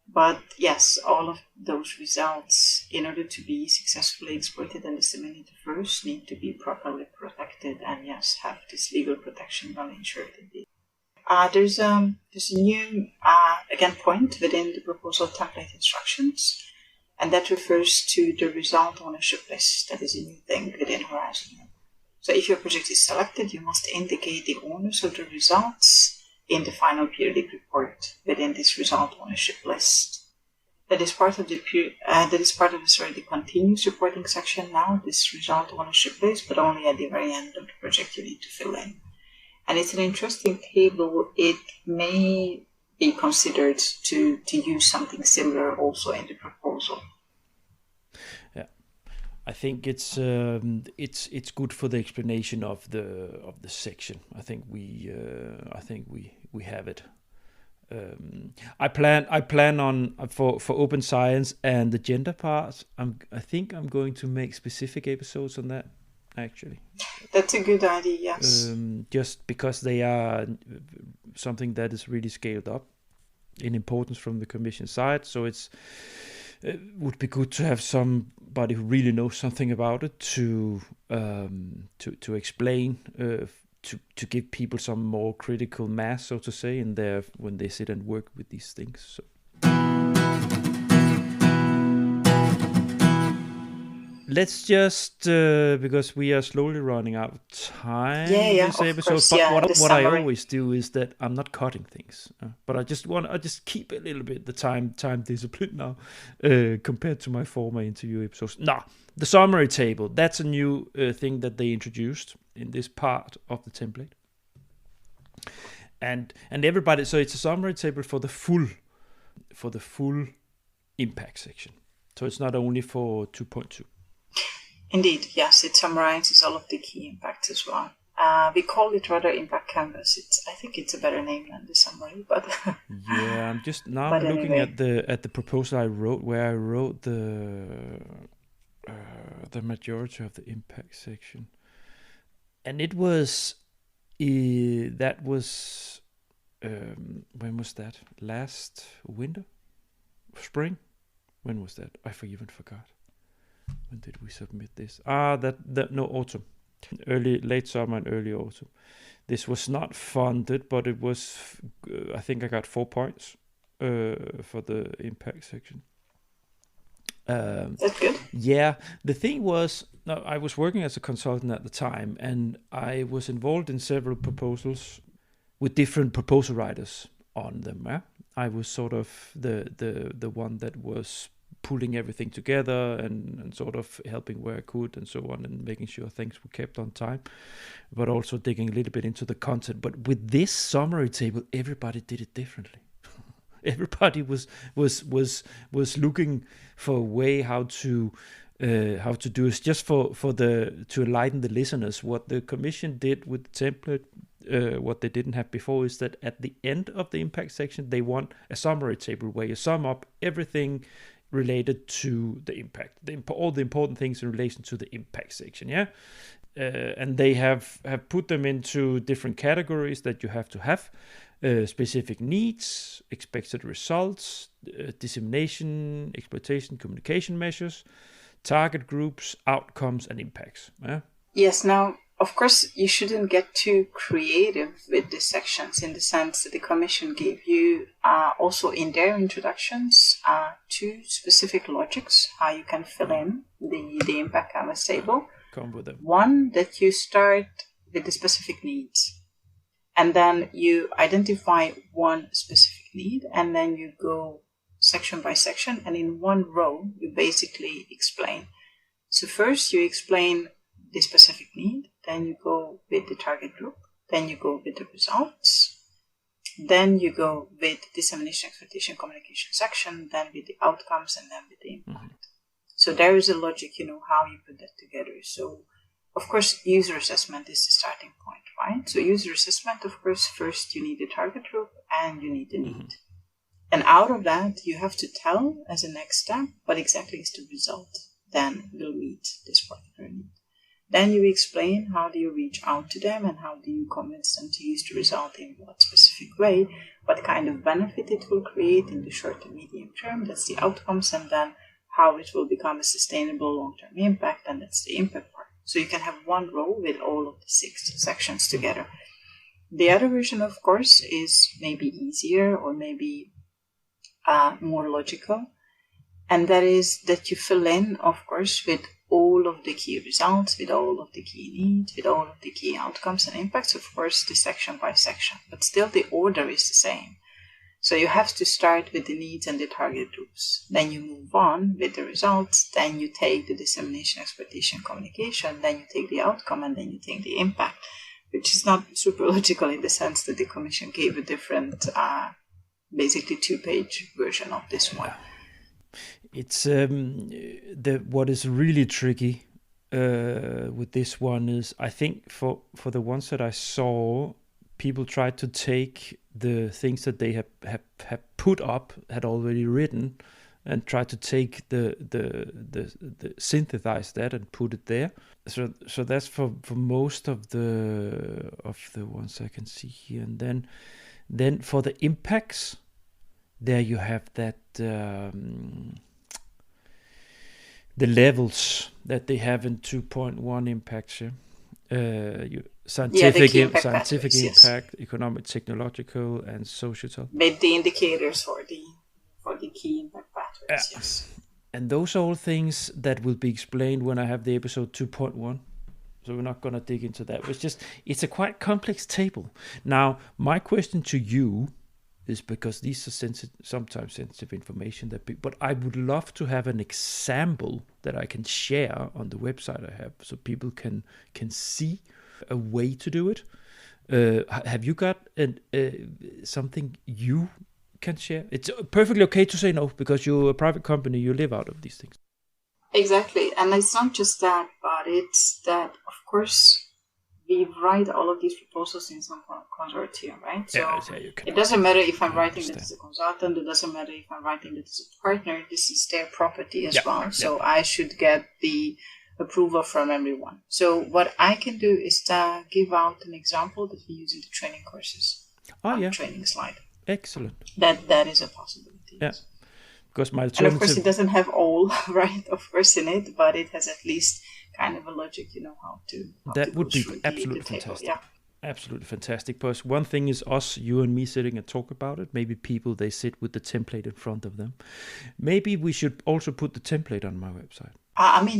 But yes, all of those results, in order to be successfully exploited and disseminated first, need to be properly protected, and yes, have this legal protection well ensured indeed. There's a new, again, point within the proposal template instructions, and that refers to the result ownership list. That is a new thing within Horizon. So if your project is selected, you must indicate the owners of the results in the final periodic report within this result ownership list. That is part of the continuous reporting section now, this result ownership list, but only at the very end of the project you need to fill in. And it's an interesting table. It may be considered to use something similar also in the proposal. Yeah, I think it's good for the explanation of the section. I think we have it. I plan on for open science and the gender part. I think I'm going to make specific episodes on that. Actually, that's a good idea. Yes, just because they are something that is really scaled up in importance from the Commission side. So it's it would be good to have somebody who really knows something about it to explain, to give people some more critical mass, so to say, in their when they sit and work with these things. So. Let's just, because we are slowly running out of time this episode, course, but what I always do is that I'm not cutting things. But I just keep a little bit the time discipline now, compared to my former interview episodes. The summary table, that's a new thing that they introduced in this part of the template. And everybody, so it's a summary table for the full impact section. So it's not only for 2.2. Indeed, yes, it summarizes all of the key impacts as well. We call it rather impact canvas. I think it's a better name than the summary, but yeah, I'm just now looking at the proposal I wrote, where I wrote the majority of the impact section, and it was when was that? Last winter, spring? When was that? I even forgot. When did we submit this? Autumn. Late summer and early autumn. This was not funded, but it was, I think I got 4 points for the impact section. That's good. Yeah, the thing was, I was working as a consultant at the time, and I was involved in several proposals with different proposal writers on them. I was sort of the one that was pulling everything together and sort of helping where I could and so on, and making sure things were kept on time, but also digging a little bit into the content. But with this summary table, everybody did it differently. Everybody was looking for a way how to do it. Just to enlighten the listeners, what the Commission did with the template, what they didn't have before, is that at the end of the impact section, they want a summary table where you sum up everything related to the impact, all the important things in relation to the impact section. And they have put them into different categories that you have to have: specific needs, expected results, dissemination, exploitation, communication measures, target groups, outcomes, and impacts. Yes. Now, of course, you shouldn't get too creative with the sections, in the sense that the Commission gave you also in their introductions 2 specific logics how you can fill in the impact canvas table. Come with them. One, that you start with the specific needs, and then you identify one specific need, and then you go section by section, and in one row you basically explain. So first you explain the specific need, then you go with the target group, then you go with the results, then you go with dissemination, exploitation, communication section, then with the outcomes, and then with the impact. Mm-hmm. So there is a logic, how you put that together. So of course, user assessment is the starting point, right? So user assessment, of course, first you need the target group and you need the need. Mm-hmm. And out of that, you have to tell as a next step what exactly is the result then will meet this particular need. Then you explain how do you reach out to them and how do you convince them to use the result in what specific way, what kind of benefit it will create in the short and medium term, that's the outcomes, and then how it will become a sustainable long-term impact, and that's the impact part. So you can have one row with all of the 6 sections together. The other version, of course, is maybe easier or maybe more logical, and that is that you fill in, of course, with all of the key results, with all of the key needs, with all of the key outcomes and impacts, of course, the section by section, but still the order is the same. So you have to start with the needs and the target groups. Then you move on with the results. Then you take the dissemination, exploitation, communication. Then you take the outcome, and then you take the impact, which is not super logical in the sense that the Commission gave a different, basically 2-page version of this one. It's what is really tricky with this one is, I think for the ones that I saw, people tried to take the things that they have put up, had already written, and try to take the synthesize that and put it there. So that's for most of the ones I can see here. And then for the impacts, there you have that the levels that they have in 2.1 impact. Scientific pathways, impact, economic, technological, and societal. With the indicators for the key impact pathways, yes. And those are all things that will be explained when I have the episode 2.1. So we're not going to dig into that. It's a quite complex table. Now, my question to you is, because these are sometimes sensitive information, but I would love to have an example that I can share on the website I have, so people can see a way to do it. Have you got something you can share? It's perfectly okay to say no, because you're a private company, you live out of these things. Exactly. And it's not just that, but it's that, of course, we write all of these proposals in some kind of consortium, right? So it doesn't matter if I'm writing that as a consultant, it doesn't matter if I'm writing that as a partner, this is their property as well. So I should get the approval from everyone. So what I can do is to give out an example that we use in the training courses. Training slide. Excellent. That is a possibility. Yeah. Because my alternative... And of course it doesn't have all, right, of course, in it, but it has at least kind of a logic, how to that would be absolutely fantastic. Yeah. Absolutely fantastic. Because one thing is us, you and me, sitting and talk about it. Maybe people, they sit with the template in front of them. Maybe we should also put the template on my website.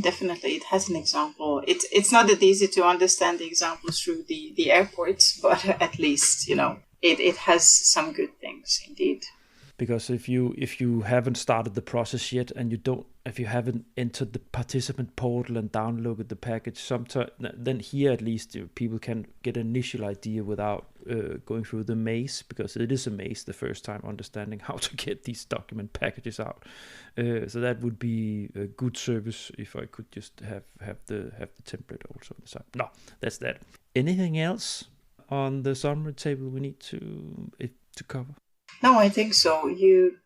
Definitely, it has an example. It's not that easy to understand the examples through the airports, but at least, it has some good things indeed. Because if you haven't started the process yet, and if you haven't entered the participant portal and downloaded the package, then here at least people can get an initial idea without going through the maze, because it is a maze the first time, understanding how to get these document packages out. So that would be a good service if I could just have the template also inside. No, that's that. Anything else on the summary table we need to cover? No, I think so. You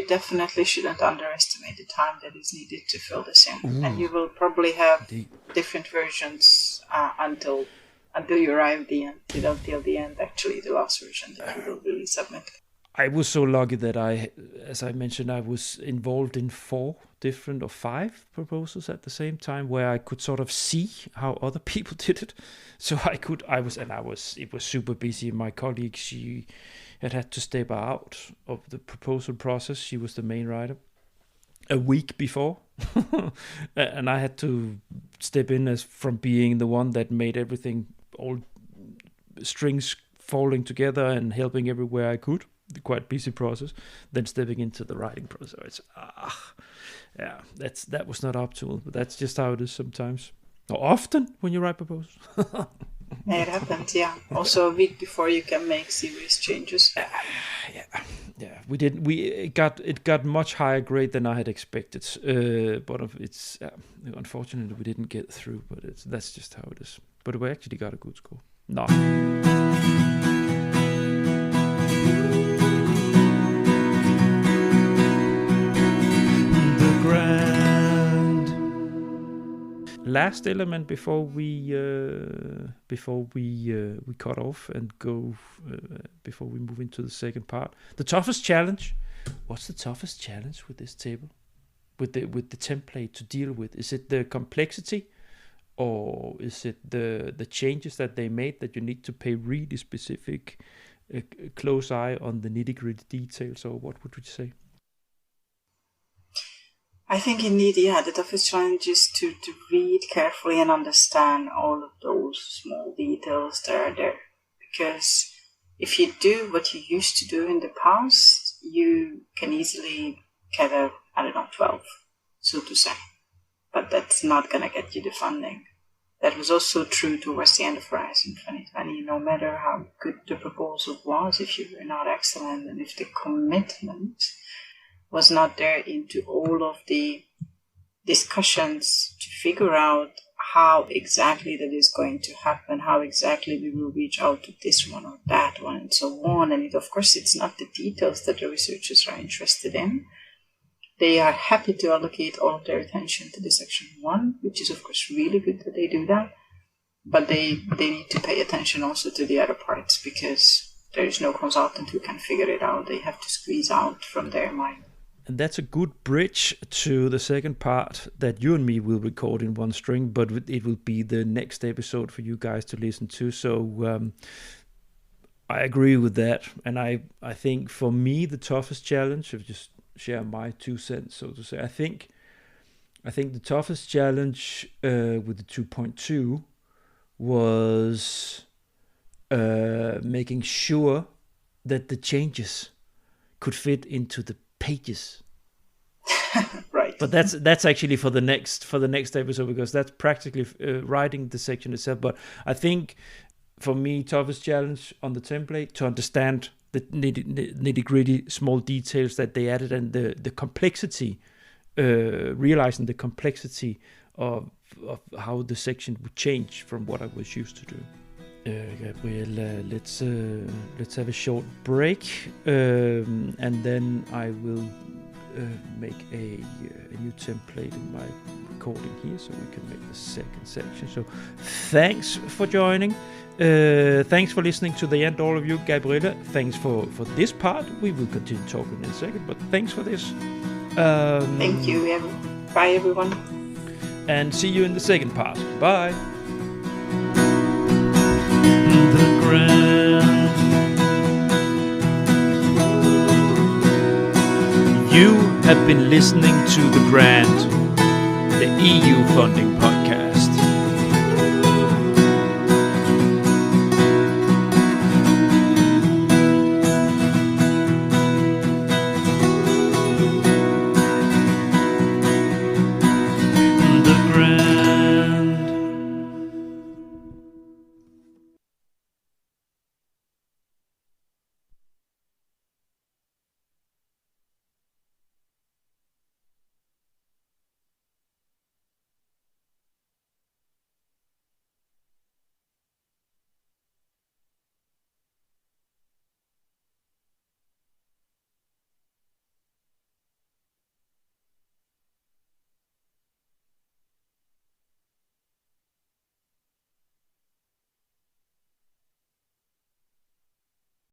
definitely shouldn't underestimate the time that is needed to fill this in. Ooh. And you will probably have different versions until you arrive till the end, actually, the last version that you will really submit. I was so lucky that as I mentioned, I was involved in 5 proposals at the same time, where I could sort of see how other people did it. So it was super busy. My colleague, she had to step out of the proposal process. She was the main writer a week before. And I had to step in as from being the one that made everything, all strings falling together and helping everywhere I could. The quite busy process, then stepping into the writing process. That was not optimal, but that's just how it is sometimes. Or often when you write proposals. It happens, yeah. Also a week before you can make serious changes. Yeah. It got much higher grade than I had expected. But it's unfortunately we didn't get through. But that's just how it is. But we actually got a good score. No. Last element before we cut off and go before we move into the second part. The toughest challenge. What's the toughest challenge with this table? With the template to deal with? Is it the complexity, or is it the changes that they made that you need to pay really specific close eye on the nitty-gritty details, or what would you say? I think indeed, the toughest challenge is to read carefully and understand all of those small details that are there. Because if you do what you used to do in the past, you can easily get 12, so to say. But that's not going to get you the funding. That was also true towards the end of Horizon 2020. No matter how good the proposal was, if you were not excellent, and if the commitment was not there into all of the discussions to figure out how exactly that is going to happen, how exactly we will reach out to this one or that one, and so on. And of course, it's not the details that the researchers are interested in. They are happy to allocate all of their attention to the section 1, which is of course really good that they do that. But they need to pay attention also to the other parts, because there is no consultant who can figure it out. They have to squeeze out from their mind. And that's a good bridge to the second part that you and me will record in one string, but it will be the next episode for you guys to listen to. So I agree with that. And I think for me, the toughest challenge, if just share my 2 cents, so to say, I think the toughest challenge with the 2.2 was making sure that the changes could fit into the pages. Right. But that's actually for the next episode, because that's practically writing the section itself. But I think for me, toughest challenge on the template to understand the nitty gritty small details that they added, and the complexity, realizing the complexity of how the section would change from what I was used to do. Gabriella, let's have a short break, and then I will make a new template in my recording here, so we can make the second section. So thanks for joining. Thanks for listening to the end, all of you. Gabriella, thanks for this part. We will continue talking in a second, but thanks for this. Thank you. Bye, everyone. And see you in the second part. Bye. You have been listening to The Grant, the EU funding podcast.